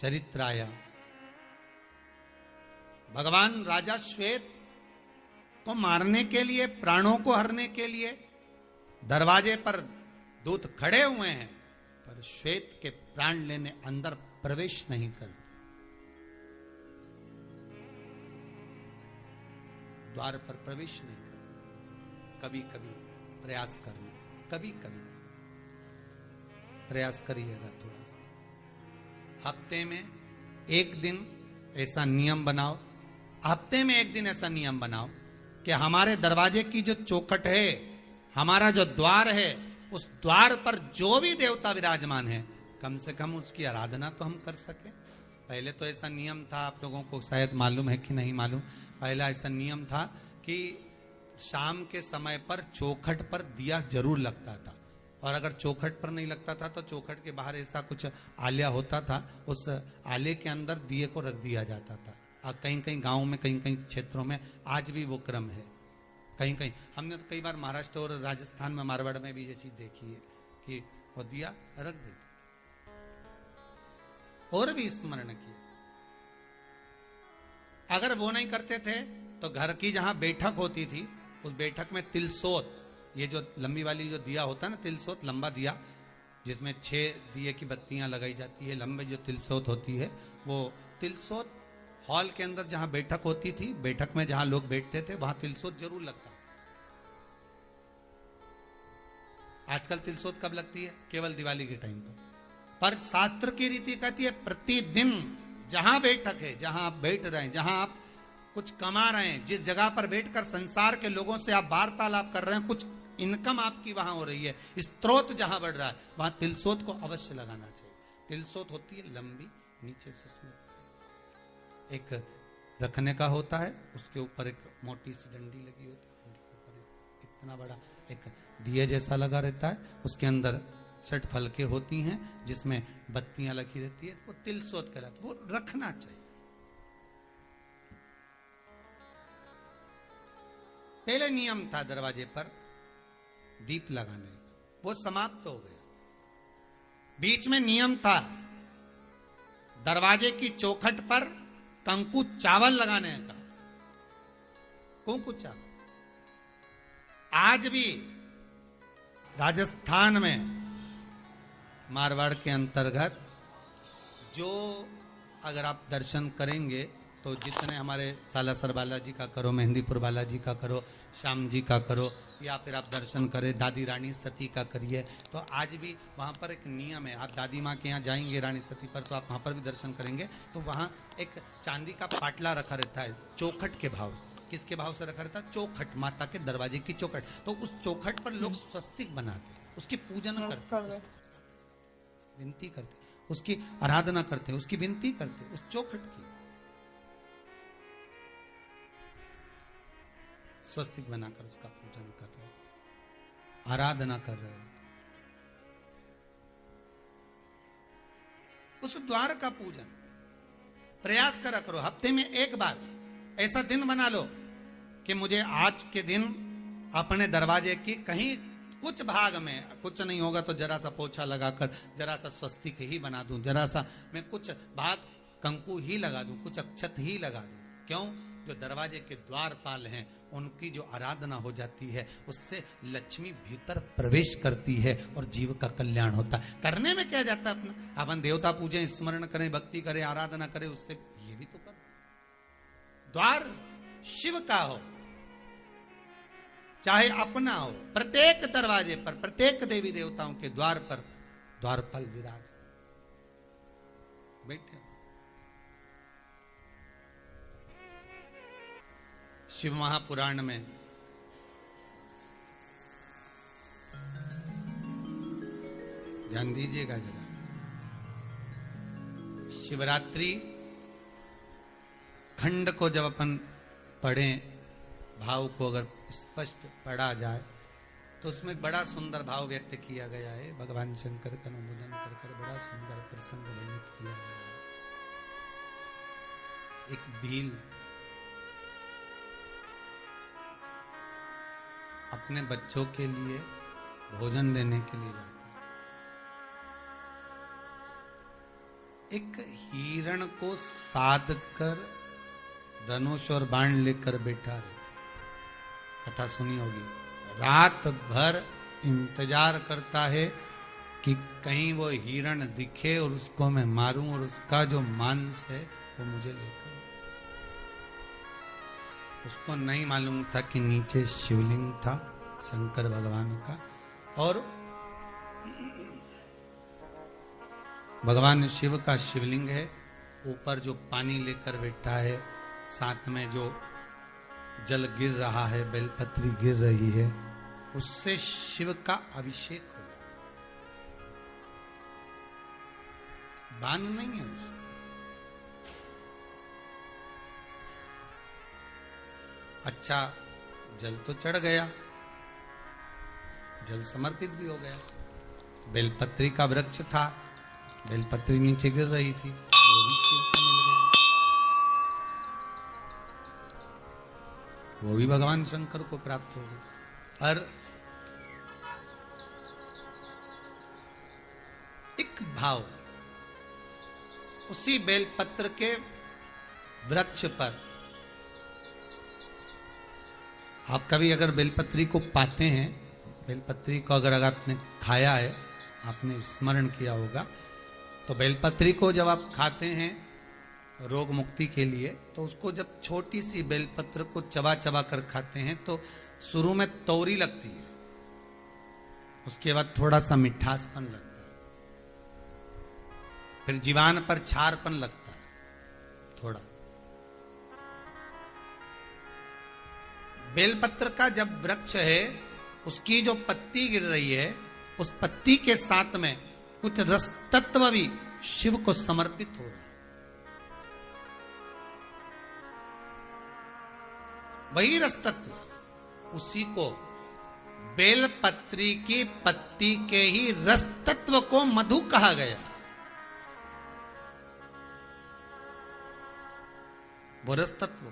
चरित्राय। भगवान राजा श्वेत को मारने के लिए, प्राणों को हरने के लिए दरवाजे पर दूत खड़े हुए हैं, पर श्वेत के प्राण लेने अंदर प्रवेश नहीं करते। द्वार पर प्रवेश नहीं करते। कभी कभी प्रयास करना, कभी कभी प्रयास करिएगा थोड़ा सा। हफ्ते में एक दिन ऐसा नियम बनाओ, हफ्ते में एक दिन ऐसा नियम बनाओ कि हमारे दरवाजे की जो चौखट है, हमारा जो द्वार है, उस द्वार पर जो भी देवता विराजमान है, कम से कम उसकी आराधना तो हम कर सके। पहले तो ऐसा नियम था, आप लोगों को शायद मालूम है कि नहीं मालूम, पहला ऐसा नियम था कि शाम के समय पर चौखट पर दिया जरूर लगता था, और अगर चौखट पर नहीं लगता था तो चौखट के बाहर ऐसा कुछ आलिया होता था, उस आले के अंदर दिए को रख दिया जाता था। और कहीं कहीं गाँव में, कहीं कहीं क्षेत्रों में आज भी वो क्रम है। कहीं कहीं हमने तो कई बार महाराष्ट्र और राजस्थान में, मारवाड़ में भी ये चीज देखी है कि वो दिया रख देते और भी स्मरण किया। अगर वो नहीं करते थे तो घर की जहां बैठक होती थी, उस बैठक में तिलसोत, ये जो लंबी वाली जो दिया होता है ना, तिलसोत लंबा दिया जिसमें 6 दिए की बत्तियां लगाई जाती है, लंबी जो तिलसोत होती है, वो तिलसोत हॉल के अंदर जहां बैठक होती थी, बैठक में जहां लोग बैठते थे, वहां तिलसोत जरूर लगता। आजकल तिलसोत कब लगती है? केवल दिवाली के टाइम पर शास्त्र की रीति कहती है प्रतिदिन जहां बैठक है, जहां आप बैठ रहे हैं, जहां आप कुछ कमा रहे हैं, जिस जगह पर बैठकर संसार के लोगों से आप वार्तालाप कर रहे हैं, कुछ इनकम आपकी वहां हो रही है, स्त्रोत जहां बढ़ रहा है, वहां तिलसोत को अवश्य लगाना चाहिए। तिलसोत होती है लंबी, नीचे से उसमें एक रखने का होता है, उसके ऊपर एक मोटी सी डंडी लगी होती है, डंडी के ऊपर इतना बड़ा एक दिए जैसा लगा रहता है, उसके अंदर 6 फलके होती हैं जिसमें बत्तियां लगी रहती है, वो तिलसोत कहलाता है, वो रखना चाहिए। पहले नियम था दरवाजे पर दीप लगाने का, वो समाप्त हो गया। बीच में नियम था दरवाजे की चौखट पर कंकु चावल लगाने का, कंकु चावल। आज भी राजस्थान में, मारवाड़ के अंतर्गत, जो अगर आप दर्शन करेंगे तो जितने हमारे सालासर बालाजी का करो, मेहंदीपुर बालाजी का करो, श्याम जी का करो, या फिर आप दर्शन करें दादी रानी सती का करिए, तो आज भी वहाँ पर एक नियम है। आप दादी माँ के यहाँ जाएंगे रानी सती पर, तो आप वहाँ पर भी दर्शन करेंगे, तो वहाँ एक चांदी का पाटला रखा रहता है चौखट के भाव से। किसके भाव से रखा रहता है? चौखट, माता के दरवाजे की चौखट। तो उस चौखट पर लोग स्वस्तिक बनाते, उसकी पूजन करते, विनती करते, उसकी आराधना करते, उसकी विनती करते, उस चौखट की स्वस्तिक बनाकर उसका पूजन कर रहे हो, आराधना कर रहे हो। उस द्वार का पूजन प्रयास करा करो। हफ्ते में एक बार ऐसा दिन बना लो कि मुझे आज के दिन अपने दरवाजे की कहीं कुछ भाग में, कुछ नहीं होगा तो जरा सा पोछा लगाकर जरा सा स्वस्तिक ही बना दूं, जरा सा मैं कुछ भाग कंकु ही लगा दूं, कुछ अक्षत ही लगा दूं। क्यों? जो दरवाजे के द्वारपाल हैं उनकी जो आराधना हो जाती है, उससे लक्ष्मी भीतर प्रवेश करती है और जीव का कल्याण होता है। करने में क्या जाता है? अपना अपन देवता पूजें, स्मरण करें, भक्ति करें, आराधना करें, उससे ये भी तो कर। द्वार शिव का हो चाहे अपना हो, प्रत्येक दरवाजे पर, प्रत्येक देवी देवताओं के द्वार पर द्वारपाल विराज बैठे। शिव महापुराण में ध्यान दीजिएगा जरा, शिवरात्रि खंड को जब अपन पढ़ें, भाव को अगर स्पष्ट पढ़ा जाए तो उसमें बड़ा सुंदर भाव व्यक्त किया गया है। भगवान शंकर का अनुमोदन कर कर बड़ा सुंदर प्रसंग वर्णित किया गया है। एक भील अपने बच्चों के लिए भोजन देने के लिए जाता एक हिरण को साध कर धनुष और बाण लेकर बैठा रहता, कथा सुनी होगी। रात भर इंतजार करता है कि कहीं वो हिरण दिखे और उसको मैं मारूं और उसका जो मांस है वो मुझे लेकर। उसको नहीं मालूम था कि नीचे शिवलिंग था शंकर भगवान का, और भगवान शिव का शिवलिंग है, ऊपर जो पानी लेकर बैठा है, साथ में जो जल गिर रहा है, बेलपत्री गिर रही है, उससे शिव का अभिषेक हो रहा है। बाण नहीं है उसको। अच्छा, जल तो चढ़ गया, जल समर्पित भी हो गया। बेलपत्री का वृक्ष था, बेलपत्री नीचे गिर रही थी, वो भी शिव को मिल गई, वो भी भगवान शंकर को प्राप्त हो गई। पर एक भाव उसी बेलपत्र के वृक्ष पर, आप कभी अगर बेलपत्री को पाते हैं, बेलपत्री को अगर आपने खाया है, आपने स्मरण किया होगा, तो बेलपत्री को जब आप खाते हैं रोग मुक्ति के लिए, तो उसको जब छोटी सी बेलपत्र को चबा चबा कर खाते हैं तो शुरू में तौरी लगती है, उसके बाद थोड़ा सा मिठासपन लगता है, फिर जीवान पर छारपन लगता है थोड़ा। बेलपत्र का जब वृक्ष है, उसकी जो पत्ती गिर रही है, उस पत्ती के साथ में कुछ रस तत्व भी शिव को समर्पित हो रहा है। वही रस तत्व, उसी को बेलपत्री की पत्ती के ही रस तत्व को मधु कहा गया। वो रस तत्व